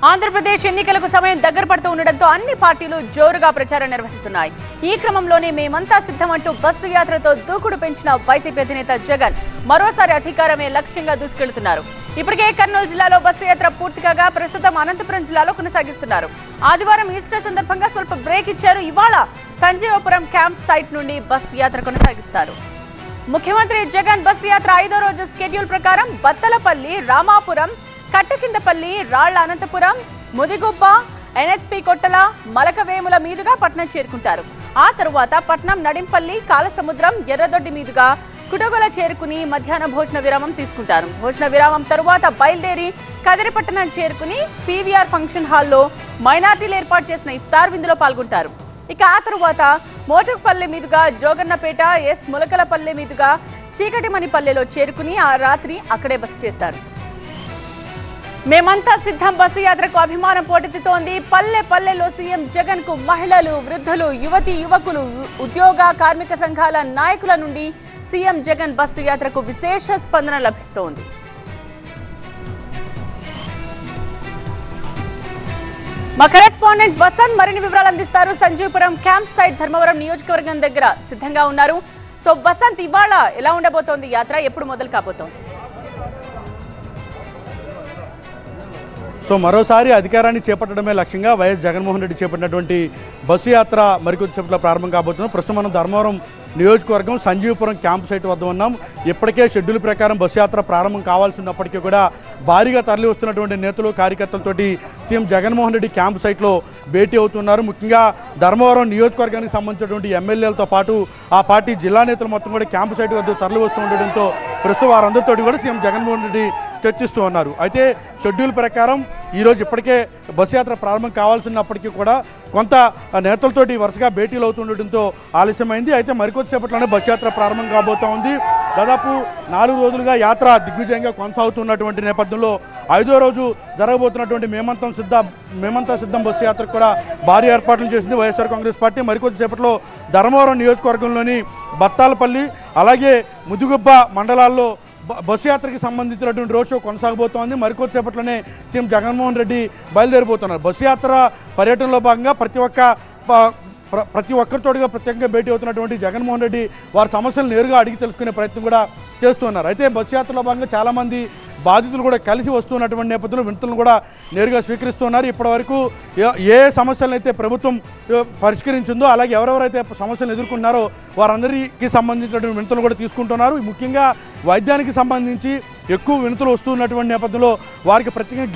ఆంధ్రప్రదేశ్ ఎన్నికలకు సమయం దగ్గర పడుతూ ఉండడంతో అన్ని పార్టీలు జోరుగా ప్రచారం నిర్వహిస్తున్నాయి. ఈ క్రమంలోనే మేమంతా సిద్ధమంటూ బస్సు యాత్రతో దూకుడు పెంచిన వైసీపీ అధినేత జగన్ మరోసారి అధికారమే లక్ష్యంగా దూసుకెళ్తున్నారు. ఇప్పటికే కర్నూలు జిల్లాలో బస్సు యాత్ర పూర్తి కాగా ప్రస్తుతం అనంతపురం జిల్లాలో కొనసాగిస్తున్నారు. ఆదివారం ఈస్టర్ సందర్భంగా స్వల్ప బ్రేక్ ఇచ్చారు. ఇవాళ సంజీవపురం క్యాంప్ సైట్ నుండి బస్సు యాత్ర కొనసాగిస్తారు. ముఖ్యమంత్రి జగన్ బస్సు యాత్ర 5వ రోజు స్కెడ్యూల్ ప్రకారం బత్తలపల్లి, రామాపురం, కట్టకిందపల్లి, రాళ్ల అనంతపురం, ముదిగుబ్బ, ఎన్ఎస్పీ కొట్టల, మలకవేముల మీదుగా పట్నం చేరుకుంటారు. ఆ తరువాత పట్నం, నడింపల్లి, కాలసముద్రం, ఎర్రదొడ్డి మీదుగా కుటగొల చేరుకుని మధ్యాహ్న భోజన విరామం తీసుకుంటారు. భోజన విరామం తరువాత బయలుదేరి కదిరిపట్టణం చేరుకుని పీవీఆర్ ఫంక్షన్ హాల్లో మైనార్టీలు ఏర్పాటు చేసిన ఇఫ్తార్ విందులో పాల్గొంటారు. ఇక ఆ తరువాత మోటపల్లి మీదుగా జోగన్నపేట, ఎస్ ములకలపల్లి మీదుగా చీకటిమణిపల్లెలో చేరుకుని ఆ రాత్రి అక్కడే బస చేస్తారు. మేమంతా సిద్ధం బస్సు యాత్రకు అభిమానం పోటెత్తుతోంది. పల్లె పల్లెలో సీఎం జగన్ కు మహిళలు, వృద్ధులు, యువతి యువకులు, ఉద్యోగ కార్మిక సంఘాల నాయకుల నుండి సీఎం జగన్ బస్సు యాత్రకు విశేష స్పందన లభిస్తోంది. మా కరెస్పాండెంట్ వసంత్ మరిన్ని వివరాలు అందిస్తారు. సంజీవపురం క్యాంప్ సైట్ ధర్మవరం నియోజకవర్గం దగ్గర సిద్ధంగా ఉన్నారు. సో వసంత్, ఇవాళ ఎలా ఉండబోతోంది యాత్ర, ఎప్పుడు మొదలు కాబోతోంది? సో మరోసారి అధికారాన్ని చేపట్టడమే లక్ష్యంగా వైఎస్ జగన్మోహన్ రెడ్డి చేపట్టినటువంటి బస్సు యాత్ర మరికొద్దిసేపట్లో ప్రారంభం కాబోతున్నాం. ప్రస్తుతం మనం ధర్మవరం నియోజకవర్గం సంజీవపురం క్యాంప్ సైట్ వద్ద ఉన్నాం. ఇప్పటికే షెడ్యూల్ ప్రకారం బస్సు యాత్ర ప్రారంభం కావాల్సి ఉన్నప్పటికీ కూడా భారీగా తరలి వస్తున్నటువంటి నేతలు, కార్యకర్తలతోటి సీఎం జగన్మోహన్ రెడ్డి క్యాంప్ సైట్లో భేటీ అవుతున్నారు. ముఖ్యంగా ధర్మవరం నియోజకవర్గానికి సంబంధించినటువంటి ఎమ్మెల్యేలతో పాటు ఆ పార్టీ జిల్లా నేతలు మొత్తం కూడా క్యాంప్ సైట్ వద్ద తరలి వస్తూ ఉండడంతో ప్రస్తుతం వారందరితో కూడా సీఎం జగన్మోహన్ రెడ్డి చర్చిస్తూ ఉన్నారు. అయితే షెడ్యూల్ ప్రకారం ఈరోజు ఇప్పటికే బస్సు యాత్ర ప్రారంభం కావాల్సినప్పటికీ కూడా కొంత నేతలతోటి వరుసగా భేటీలు అవుతుండటంతో ఆలస్యమైంది. అయితే మరికొద్దిసేపట్లోనే బస్సు యాత్ర ప్రారంభం కాబోతూ ఉంది. దాదాపు 4 రోజులుగా యాత్ర దిగ్విజయంగా కొనసాగుతున్నటువంటి నేపథ్యంలో 5వ రోజు జరగబోతున్నటువంటి మేమంతా సిద్ధం బస్సు యాత్రకు కూడా భారీ ఏర్పాట్లు చేసింది వైఎస్ఆర్ కాంగ్రెస్ పార్టీ. మరికొద్దిసేపట్లో ధర్మవరం నియోజకవర్గంలోని బత్తాలపల్లి అలాగే ముదిగుబ్బ మండలాల్లో బస్సు యాత్రకి సంబంధించినటువంటి రోడ్ షో కొనసాగబోతోంది. మరికొద్దిసేపట్లోనే సీఎం జగన్మోహన్ రెడ్డి బయలుదేరిపోతున్నారు. బస్సు యాత్ర పర్యటనలో భాగంగా ప్రతి ఒక్కరితోటిగా ప్రత్యేకంగా భేటీ అవుతున్నటువంటి జగన్మోహన్ రెడ్డి వారి సమస్యలు నేరుగా అడిగి తెలుసుకునే ప్రయత్నం కూడా చేస్తున్నారు. అయితే బస్సు యాత్రలో భాగంగా చాలామంది బాధితులు కూడా కలిసి వస్తున్నటువంటి నేపథ్యంలో వినతులను కూడా నేరుగా స్వీకరిస్తున్నారు. ఇప్పటివరకు ఏ సమస్యలను అయితే ప్రభుత్వం పరిష్కరించిందో అలాగే ఎవరెవరైతే సమస్యలు ఎదుర్కొన్నారో వారందరికీ సంబంధించినటువంటి వినతులు కూడా తీసుకుంటున్నారు. ముఖ్యంగా వైద్యానికి సంబంధించి ఎక్కువ వినతులు వస్తున్నటువంటి నేపథ్యంలో వారికి ప్రత్యేకంగా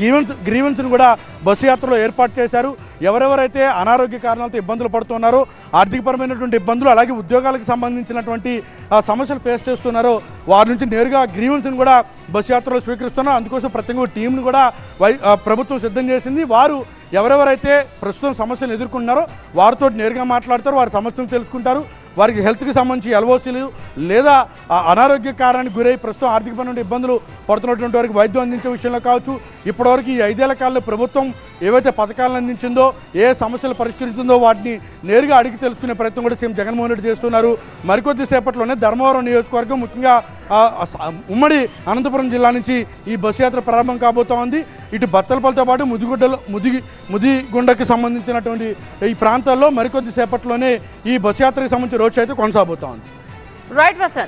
గ్రీవెన్స్ను కూడా బస్సు యాత్రలో ఏర్పాటు చేశారు. ఎవరెవరైతే అనారోగ్య కారణాలతో ఇబ్బందులు పడుతున్నారో, ఆర్థికపరమైనటువంటి ఇబ్బందులు అలాగే ఉద్యోగాలకు సంబంధించినటువంటి సమస్యలు ఫేస్ చేస్తున్నారో వారి నుంచి నేరుగా గ్రీవెన్స్ను కూడా బస్సు యాత్రలో స్వీకరిస్తున్నారు. అందుకోసం ప్రత్యేకంగా టీంను కూడా ప్రభుత్వం సిద్ధం చేసింది. వారు ఎవరెవరైతే ప్రస్తుతం సమస్యలు ఎదుర్కొన్నారో వారితో నేరుగా మాట్లాడతారు, వారి సమస్యలు తెలుసుకుంటారు. వారికి హెల్త్కి సంబంధించి ఎల్ఓసీలు లేదా అనారోగ్య కారణానికి గురై ప్రస్తుతం ఆర్థికపరమైన ఇబ్బందులు పడుతున్నటువంటి వారికి వైద్యం అందించే విషయంలో కావచ్చు, ఇప్పటివరకు ఈ 5 ఏళ్ల కాలంలో ప్రభుత్వం ఏవైతే పథకాలను అందించిందో, ఏ సమస్యలు పరిష్కరించిందో వాటిని నేరుగా అడిగి తెలుసుకునే ప్రయత్నం కూడా సీఎం జగన్మోహన్ రెడ్డి చేస్తున్నారు. మరికొద్ది సేపట్లోనే ధర్మవరం నియోజకవర్గం ముఖ్యంగా ఉమ్మడి అనంతపురం జిల్లా నుంచి ఈ బస్సు యాత్ర ప్రారంభం కాబోతా ఉంది. ఇటు బత్తలపల్లితో పాటు ముదిగుండకి సంబంధించినటువంటి ఈ ప్రాంతాల్లో మరికొద్ది సేపట్లోనే ఈ బస్సు యాత్రకు సంబంధించిన రోడ్ షో అయితే కొనసాగుతా ఉంది. రైట్ వసంత్.